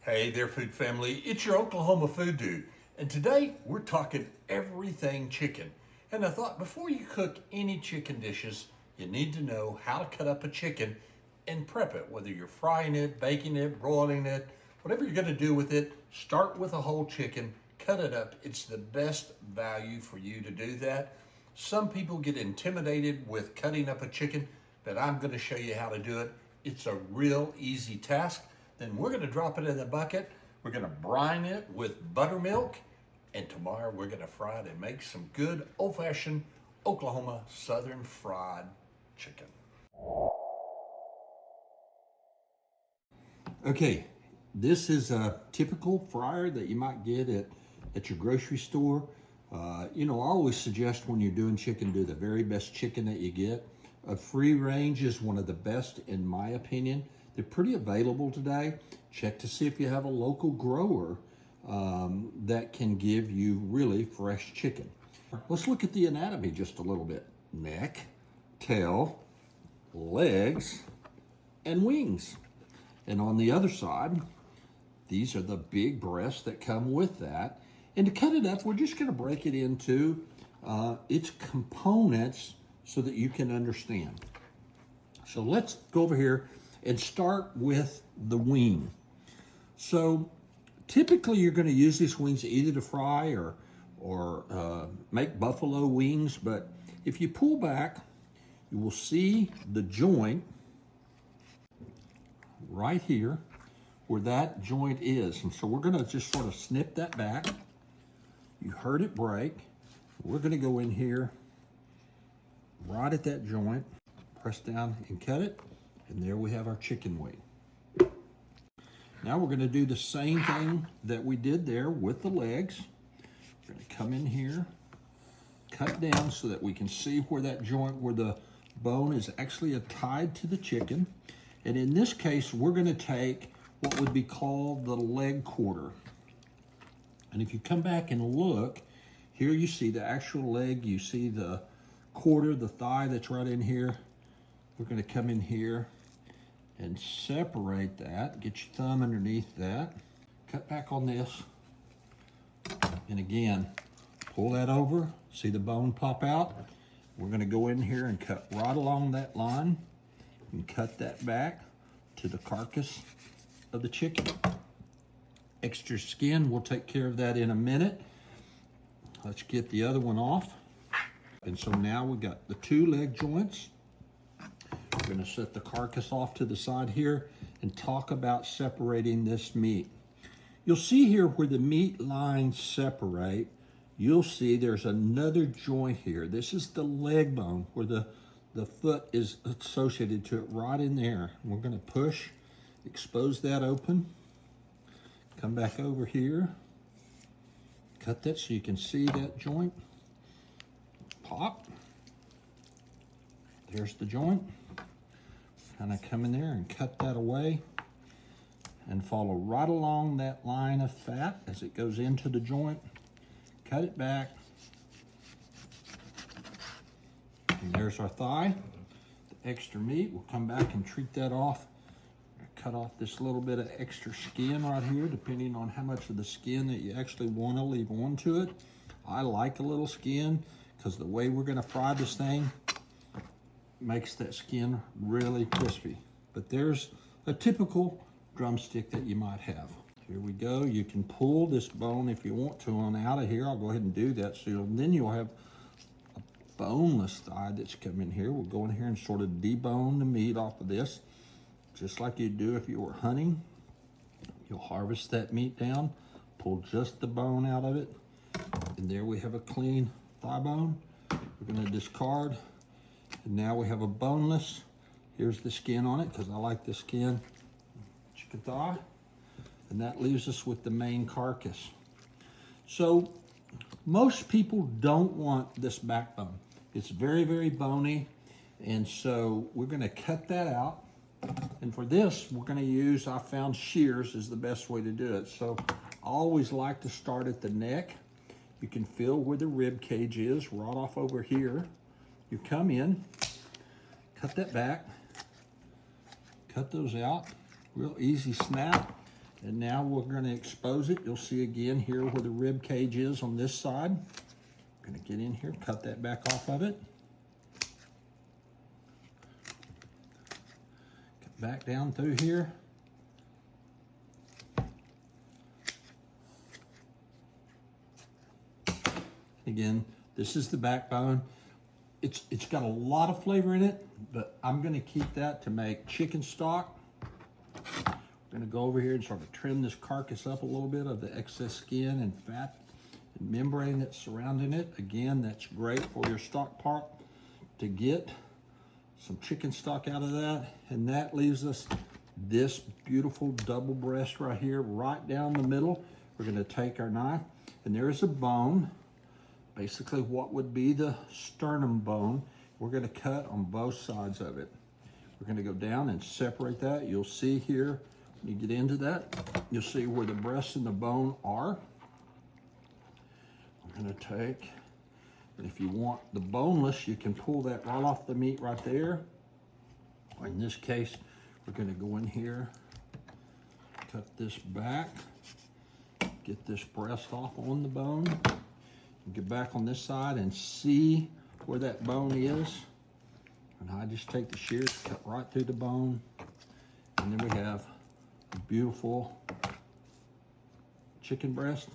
Hey there, food family. It's your Oklahoma food dude. And today we're talking everything chicken. And I thought before you cook any chicken dishes, you need to know how to cut up a chicken and prep it. Whether you're frying it, baking it, broiling it, whatever you're going to do with it, start with a whole chicken, cut it up. It's the best value for you to do that. Some people get intimidated with cutting up a chicken, but I'm going to show you how to do it. It's a real easy task. Then we're going to drop it in the bucket. We're going to brine it with buttermilk. And tomorrow we're going to fry it and make some good old-fashioned Oklahoma Southern fried chicken. Okay, this is a typical fryer that you might get at your grocery store. I always suggest when you're doing chicken, do the very best chicken that you get. A free range is one of the best in my opinion. They're pretty available today. Check to see if you have a local grower that can give you really fresh chicken. Let's look at the anatomy just a little bit. Neck, tail, legs, and wings. And on the other side, these are the big breasts that come with that. And to cut it up, we're just gonna break it into its components so that you can understand. So let's go over here and start with the wing. So typically you're going to use these wings either to fry or make buffalo wings, but if you pull back, you will see the joint right here where that joint is. And so we're going to just sort of snip that back. You heard it break. We're going to go in here right at that joint, press down and cut it. And there we have our chicken wing. Now we're going to do the same thing that we did there with the legs. We're going to come in here, cut down so that we can see where that joint, where the bone is actually tied to the chicken. And in this case, we're going to take what would be called the leg quarter. And if you come back and look, here you see the actual leg, you see the quarter, the thigh that's right in here. We're going to come in here and separate that. Get your thumb underneath that. Cut back on this. And again, pull that over. See the bone pop out? We're going to go in here and cut right along that line and cut that back to the carcass of the chicken. Extra skin, we'll take care of that in a minute. Let's get the other one off. And so now we've got the two leg joints. We're going to set the carcass off to the side here and talk about separating this meat. You'll see here where the meat lines separate, you'll see there's another joint here. This is the leg bone where the foot is associated to it right in there. We're going to push, expose that open, come back over here, cut that so you can see that joint. Pop. There's the joint. Kind of come in there and cut that away and follow right along that line of fat as it goes into the joint. Cut it back. And there's our thigh. The extra meat, we'll come back and treat that off. Cut off this little bit of extra skin right here, depending on how much of the skin that you actually want to leave onto it. I like a little skin because the way we're going to fry this thing makes that skin really crispy. But there's a typical drumstick that you might have. Here we go. You can pull this bone if you want to on out of here. I'll go ahead and do that. So then you'll have a boneless thigh that's coming here. We'll go in here and sort of debone the meat off of this, just like you'd do if you were hunting. You'll harvest that meat down, pull just the bone out of it, and there we have a clean thigh bone. We're going to discard. And now we have a boneless. Here's the skin on it because I like the skin. Chicken thigh. And that leaves us with the main carcass. So most people don't want this backbone. It's very, very bony. And so we're going to cut that out. And for this, we're going to use, I found shears is the best way to do it. So I always like to start at the neck. You can feel where the rib cage is, right off over here. You come in, cut that back, cut those out, real easy snap. And now we're going to expose it. You'll see again here where the rib cage is on this side. I'm going to get in here, cut that back off of it. Cut back down through here. Again, this is the backbone. It's got a lot of flavor in it, but I'm going to keep that to make chicken stock. I'm going to go over here and sort of trim this carcass up a little bit of the excess skin and fat and membrane that's surrounding it. Again, that's great for your stock pot to get some chicken stock out of that. And that leaves us this beautiful double breast right here, right down the middle. We're going to take our knife, and there is a bone, basically what would be the sternum bone. We're going to cut on both sides of it. We're going to go down and separate that. You'll see here, when you get into that, you'll see where the breast and the bone are. We're going to take, and if you want the boneless, you can pull that right off the meat right there. Or in this case, we're going to go in here, cut this back, get this breast off on the bone, get back on this side and see where that bone is. And I just take the shears, cut right through the bone, and then we have a beautiful chicken breast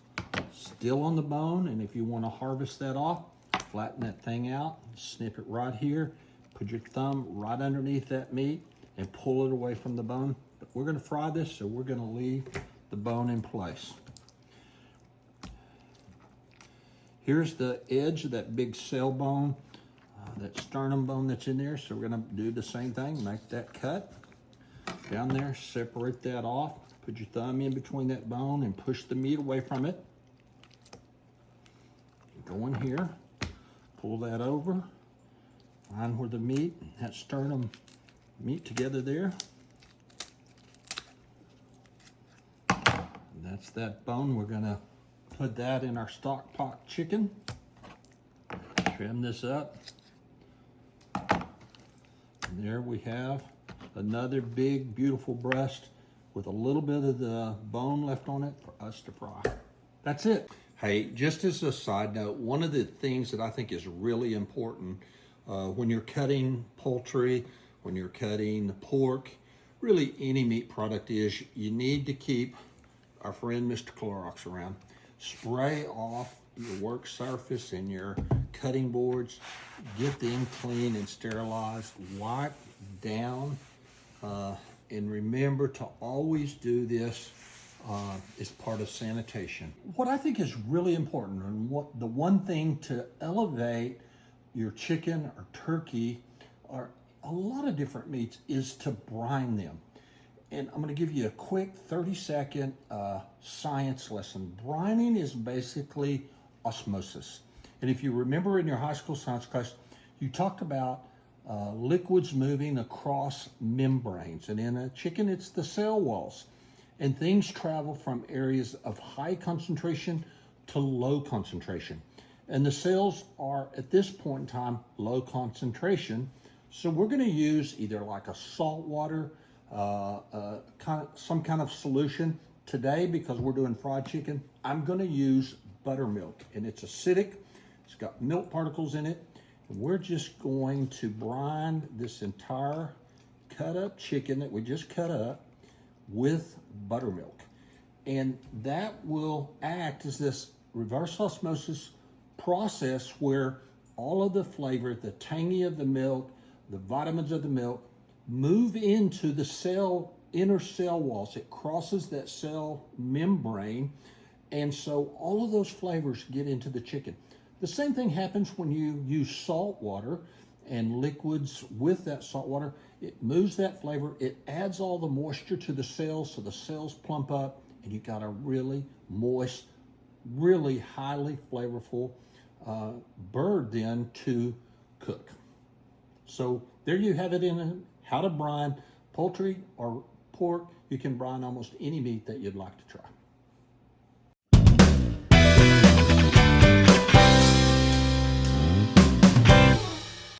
still on the bone. And if you want to harvest that off, flatten that thing out, snip it right here, put your thumb right underneath that meat and pull it away from the bone. But we're going to fry this, so we're going to leave the bone in place. Here's the edge of that big sail bone, that sternum bone that's in there. So we're gonna do the same thing, make that cut down there, separate that off, put your thumb in between that bone and push the meat away from it. Go in here, pull that over, find where the meat, that sternum meet together there. And that's that bone. We're gonna put that in our stock pot chicken. Trim this up. And there we have another big, beautiful breast with a little bit of the bone left on it for us to fry. That's it. Hey, just as a side note, one of the things that I think is really important when you're cutting poultry, when you're cutting pork, really any meat product is, you need to keep our friend Mr. Clorox around. Spray off your work surface and your cutting boards. Get them clean and sterilized. Wipe down. And remember to always do this as part of sanitation. What I think is really important, and what the one thing to elevate your chicken or turkey or a lot of different meats is to brine them. And I'm going to give you a quick 30-second science lesson. Brining is basically osmosis. And if you remember in your high school science class, you talked about liquids moving across membranes. And in a chicken, it's the cell walls. And things travel from areas of high concentration to low concentration. And the cells are, at this point in time, low concentration. So we're going to use either like a salt water, some kind of solution. Today, because we're doing fried chicken, I'm going to use buttermilk, and it's acidic. It's got milk particles in it. And we're just going to brine this entire cut up chicken that we just cut up with buttermilk. And that will act as this reverse osmosis process where all of the flavor, the tangy of the milk, the vitamins of the milk, move into the inner cell walls. It crosses that cell membrane, and so all of those flavors get into the chicken. The same thing happens when you use salt water and liquids with that salt water. It moves that flavor, it adds all the moisture to the cells, so the cells plump up, and you got a really moist, really highly flavorful bird then to cook. So there you have it in how to brine poultry or pork. You can brine almost any meat that you'd like to try.